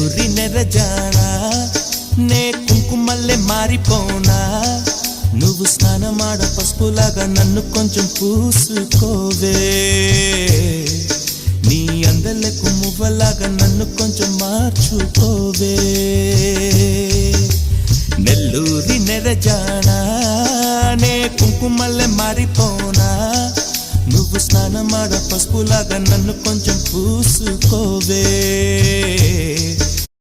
నెల్లూరి నెరజానా నే కుంకుమల్లె మారిపోనా నువ్వు స్నానమాడ పసుపులాగా నన్ను కొంచెం పూసుకోవే నీ అందలకు మువ్వలాగా నన్ను కొంచెం మార్చుకోవే నెల్లూరి నెరజానా నే కుంకుమల్లె మారిపోనా నువ్వు స్నానమాడ పసుపులాగా నన్ను కొంచెం పూసుకోవే